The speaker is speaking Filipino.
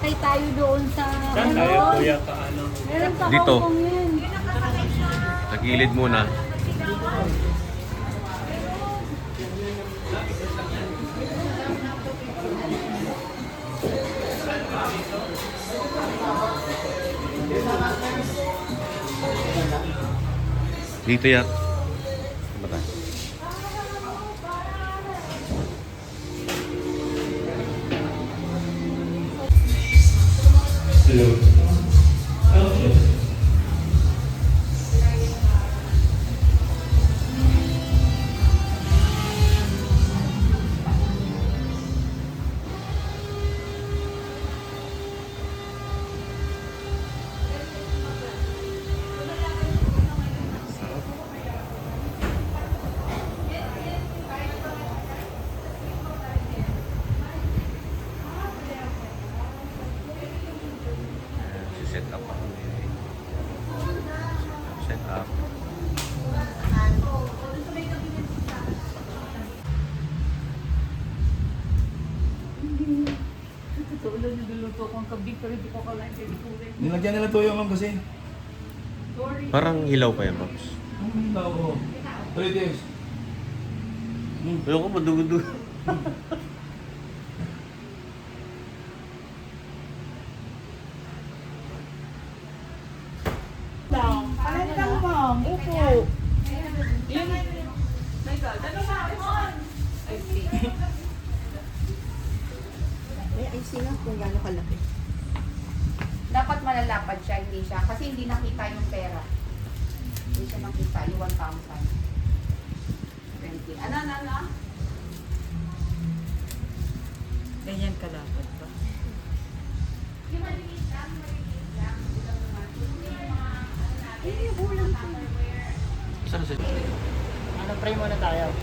sumakay tayo doon sa Saan tayo kuya paano? Meron pa Dito. Hong Kong yun. Sa gilid muna. Dito yan. Bata. Hello. Okay. Set up ako. Set up. Totoo lang yung niluto kong kabig pero hindi ko kalain kayo kulay. Nilagyan nila toyo ma'am kasi. Parang hilaw pa yan, Pops. Ang tao. Tuloy Diyos. Ayoko madugo-dugo. Kalan lang, ma'am. Upo. May IC lang kung gaano kalaki. Dapat malalapad siya, hindi siya. Kasi hindi nakita yung pera. Hindi siya nakita yung 1,000. 20. Ano? Ganyan kalapad ba? Yung maliit lang. Saan siya? Ano, pray muna tayo.